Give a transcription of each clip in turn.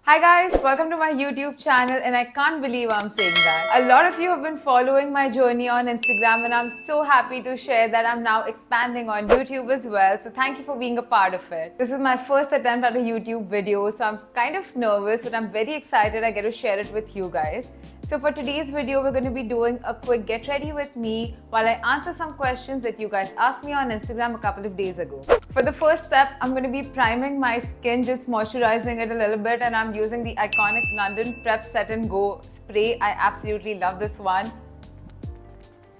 Hi guys, welcome to my YouTube channel and I can't believe I'm saying that. A lot of you have been following my journey on Instagram and I'm so happy to share that I'm now expanding on YouTube as well. So thank you for being a part of it. This is my first attempt at a YouTube video, so I'm kind of nervous but I'm very excited I get to share it with you guys. So for today's video, we're going to be doing a quick get ready with me while I answer some questions that you guys asked me on Instagram a couple of days ago. For the first step, I'm going to be priming my skin, just moisturizing it a little bit, and I'm using the iconic London Prep Set and Go spray. I absolutely love this one.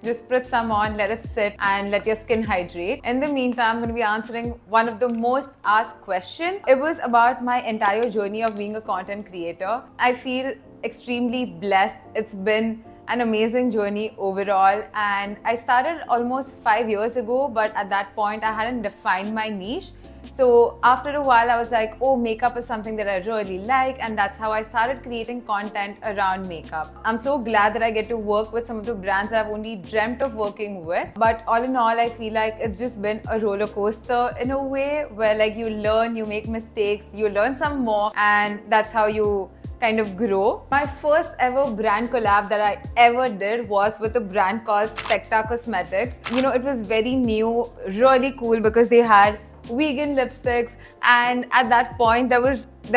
Just spritz some on, let it sit and let your skin hydrate. In the meantime, I'm going to be answering one of the most asked questions. It was about my entire journey of being a content creator. I feel extremely blessed. It's been an amazing journey overall, and I started almost 5 years ago, but at that point I hadn't defined my niche. So after a while I was like, oh, makeup is something that I really like, and that's how I started creating content around makeup. I'm so glad that I get to work with some of the brands that I've only dreamt of working with. But all in all, I feel like it's just been a roller coaster in a way where like you learn, you make mistakes, you learn some more, and that's how you kind of grow. My first ever brand collab that I ever did was with a brand called Specta Cosmetics. You know, it was very new, really cool because they had vegan lipsticks, and at that point there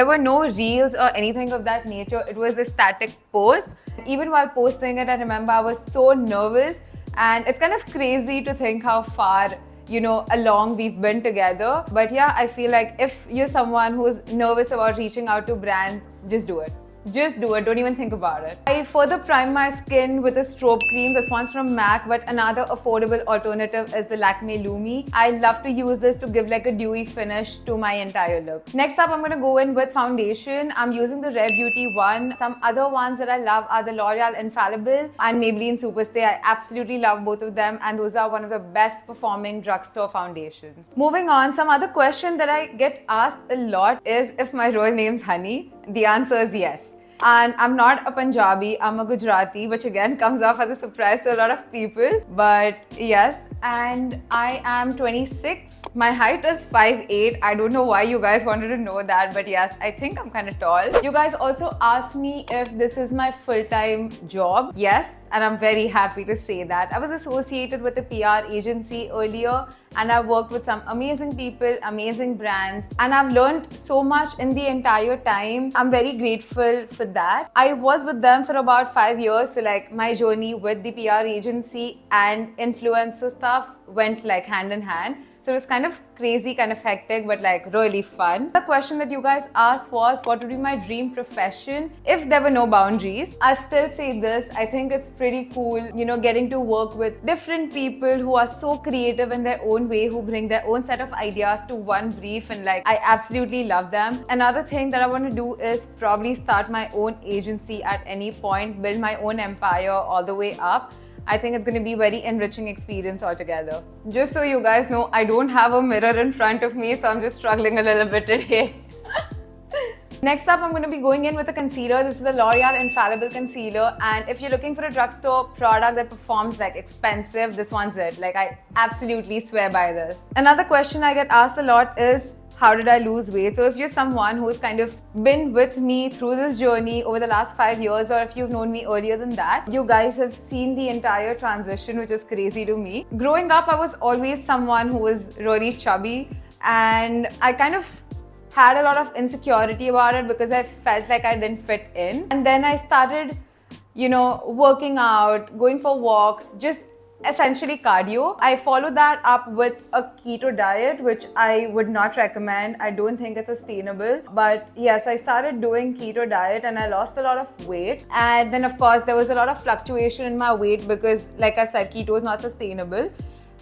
were no reels or anything of that nature. It was a static post. Even while posting it, I remember I was so nervous, and it's kind of crazy to think how far along we've been together. But yeah, I feel like if you're someone who's nervous about reaching out to brands, just do it. Just do it, don't even think about it. I further prime my skin with a strobe cream. This one's from MAC, but another affordable alternative is the Lakme Lumi. I love to use this to give like a dewy finish to my entire look. Next up, I'm going to go in with foundation. I'm using the Rare Beauty one. Some other ones that I love are the L'Oreal Infallible and Maybelline Superstay. I absolutely love both of them, and those are one of the best performing drugstore foundations. Moving on, some other question that I get asked a lot is if my real name's Honey. The answer is yes. And I'm not a Punjabi, I'm a Gujarati, which again comes off as a surprise to a lot of people. But yes, and I am 26. My height is 5'8". I don't know why you guys wanted to know that, but yes, I think I'm kind of tall. You guys also asked me if this is my full-time job. Yes, and I'm very happy to say that. I was associated with a PR agency earlier, and I've worked with some amazing people, amazing brands, and I've learned so much in the entire time. I'm very grateful for that. I was with them for about 5 years, so like my journey with the PR agency and influencer stuff went like hand in hand. So it was kind of crazy, kind of hectic, but like really fun. The question that you guys asked was, what would be my dream profession if there were no boundaries? I'll still say this. I think it's pretty cool, getting to work with different people who are so creative in their own way, who bring their own set of ideas to one brief, and like I absolutely love them. Another thing that I want to do is probably start my own agency at any point, build my own empire all the way up. I think it's going to be a very enriching experience altogether. Just so you guys know, I don't have a mirror in front of me, so I'm just struggling a little bit today. Next up, I'm going to be going in with a concealer. This is the L'Oreal Infallible Concealer, and if you're looking for a drugstore product that performs like expensive, this one's it. Like I absolutely swear by this. Another question I get asked a lot is, how did I lose weight? So if you're someone who's kind of been with me through this journey over the last 5 years, or if you've known me earlier than that, you guys have seen the entire transition, which is crazy to me. Growing up, I was always someone who was really chubby, and I kind of had a lot of insecurity about it because I felt like I didn't fit in. And then I started, working out, going for walks, just essentially cardio. I followed that up with a keto diet, which I would not recommend. I don't think it's sustainable. But yes, I started doing keto diet and I lost a lot of weight. And then of course there was a lot of fluctuation in my weight because like I said, keto is not sustainable.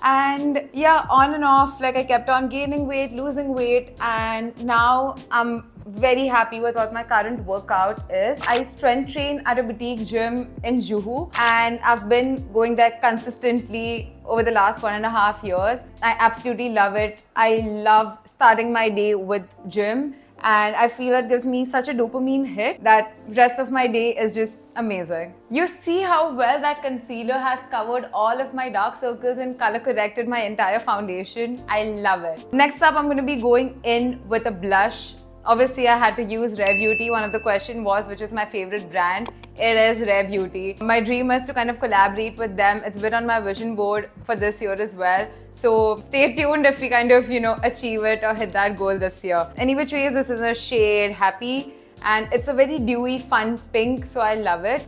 And yeah, on and off, like I kept on gaining weight, losing weight, and now I'm very happy with what my current workout is. I strength train at a boutique gym in Juhu, and I've been going there consistently over the last 1.5 years. I absolutely love it. I love starting my day with gym, and I feel it gives me such a dopamine hit that rest of my day is just amazing. You see how well that concealer has covered all of my dark circles and color corrected my entire foundation. I love it. Next up, I'm going to be going in with a blush. obviously I had to use Rare Beauty. One of the question was which is my favorite brand. It is Rare Beauty. My dream is to kind of collaborate with them. It's been on my vision board for this year as well. So stay tuned if we kind of, achieve it or hit that goal this year. Any which ways, this is a shade Happy and it's a very dewy, fun pink, so I love it.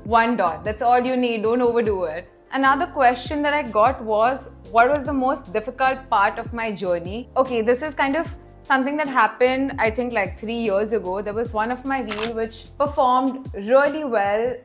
1 dot, that's all you need, don't overdo it. Another question that I got was, what was the most difficult part of my journey? Okay, this is kind of something that happened, I think like 3 years ago. There was one of my reel which performed really well.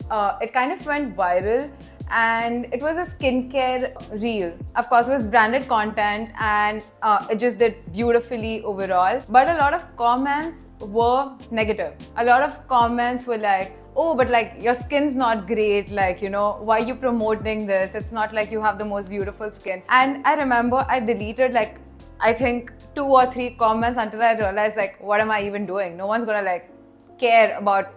It kind of went viral and it was a skincare reel. Of course, it was branded content and it just did beautifully overall. But a lot of comments were negative. A lot of comments were like, oh, but like your skin's not great, like, why are you promoting this? It's not like you have the most beautiful skin. And I remember I deleted like, I think 2 or 3 comments until I realized like, what am I even doing? No one's gonna like care about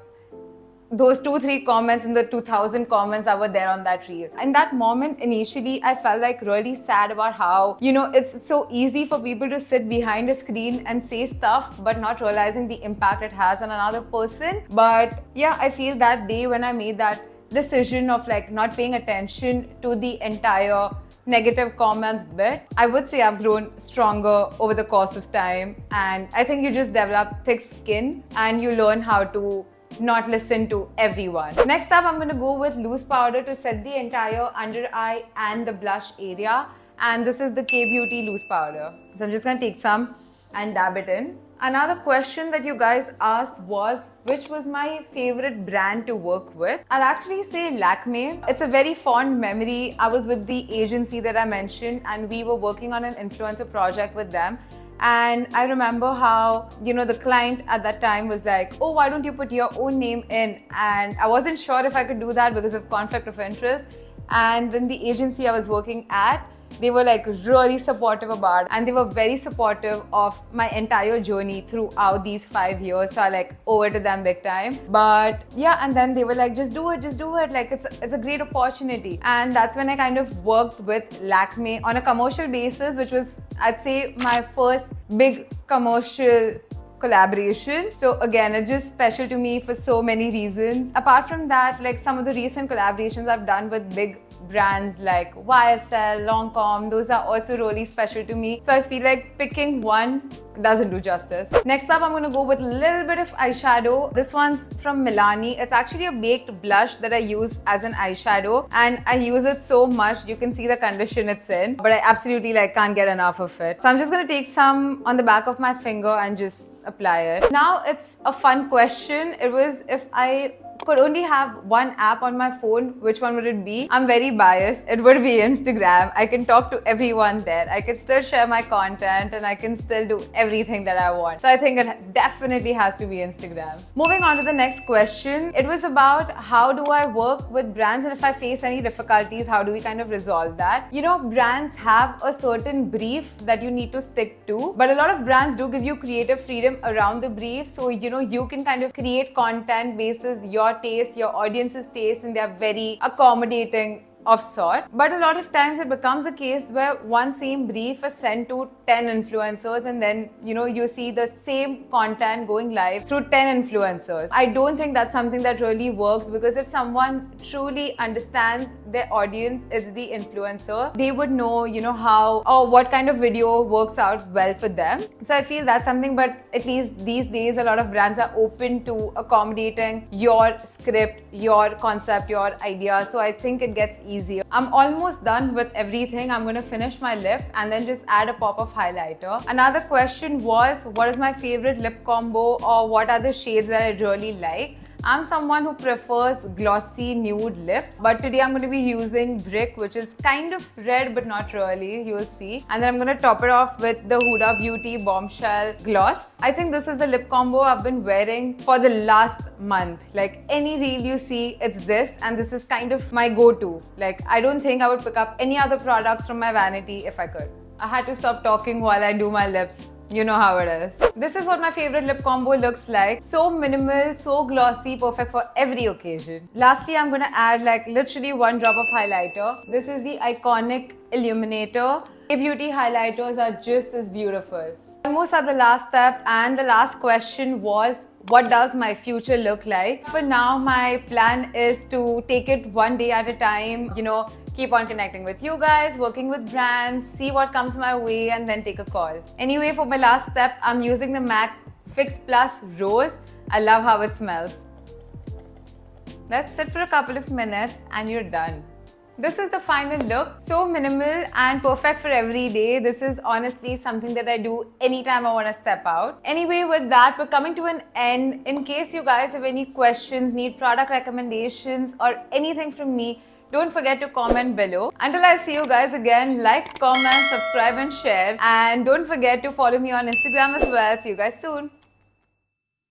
those 2-3 comments in the 2000 comments that were there on that reel. In that moment, initially, I felt like really sad about how, it's so easy for people to sit behind a screen and say stuff, but not realizing the impact it has on another person. But yeah, I feel that day when I made that decision of like not paying attention to the entire negative comments bit, I would say I've grown stronger over the course of time. And I think you just develop thick skin and you learn how to not listen to everyone. Next up, I'm going to go with loose powder to set the entire under eye and the blush area. And this is the K-Beauty loose powder. So I'm just going to take some and dab it in. Another question that you guys asked was, which was my favorite brand to work with? I'll actually say Lakme. It's a very fond memory. I was with the agency that I mentioned and we were working on an influencer project with them. And I remember how, the client at that time was like, oh, why don't you put your own name in? And I wasn't sure if I could do that because of conflict of interest. And then the agency I was working at, they were like really supportive about it, and they were very supportive of my entire journey throughout these 5 years. So I like owe it to them big time. But yeah, and then they were like, just do it. Like it's a great opportunity. And that's when I kind of worked with Lakme on a commercial basis, which was, I'd say, my first big commercial collaboration. So again, it's just special to me for so many reasons. Apart from that, like some of the recent collaborations I've done with big brands like YSL, Lancome, those are also really special to me. So I feel like picking one doesn't do justice. Next up, I'm going to go with a little bit of eyeshadow. This one's from Milani. It's actually a baked blush that I use as an eyeshadow, and I use it so much. You can see the condition it's in, but I absolutely can't get enough of it. So I'm just going to take some on the back of my finger and just apply it. Now it's a fun question. It was, if I could only have one app on my phone, which one would it be? I'm very biased. It would be Instagram. I can talk to everyone there. I can still share my content and I can still do everything that I want. So I think it definitely has to be Instagram. Moving on to the next question. It was about how do I work with brands, and if I face any difficulties, how do we kind of resolve that? Brands have a certain brief that you need to stick to, but a lot of brands do give you creative freedom around the brief. So, you can kind of create content basis your taste, your audience's taste, and they're very accommodating of sort. But a lot of times it becomes a case where one same brief is sent to 10 influencers, and then you see the same content going live through 10 influencers. I don't think that's something that really works, because if someone truly understands their audience, it's the influencer, they would know how or what kind of video works out well for them. So I feel that's something, but at least these days a lot of brands are open to accommodating your script, your concept, your idea. So I think it gets easier. I'm almost done with everything. I'm going to finish my lip and then just add a pop of highlighter. Another question was, what is my favorite lip combo, or what are the shades that I really like? I'm someone who prefers glossy nude lips, but today I'm going to be using Brick, which is kind of red but not really, you'll see. And then I'm going to top it off with the Huda Beauty Bombshell Gloss. I think this is the lip combo I've been wearing for the last month. Like any reel you see, it's this, and this is kind of my go-to. Like I don't think I would pick up any other products from my vanity if I could. I had to stop talking while I do my lips. You know how it is. This is what my favorite lip combo looks like. So minimal, so glossy, perfect for every occasion. Lastly, I'm going to add literally 1 drop of highlighter. This is the iconic Illuminator. K-Beauty highlighters are just as beautiful. Almost at the last step, and the last question was, what does my future look like? For now, my plan is to take it one day at a time, keep on connecting with you guys, working with brands, see what comes my way, and then take a call. Anyway, for my last step, I'm using the MAC Fix Plus Rose. I love how it smells. Let's sit for a couple of minutes and you're done. This is the final look. So minimal and perfect for every day. This is honestly something that I do anytime I want to step out. Anyway, with that, we're coming to an end. In case you guys have any questions, need product recommendations, or anything from me, don't forget to comment below. Until I see you guys again, like, comment, subscribe, and share. And don't forget to follow me on Instagram as well. See you guys soon.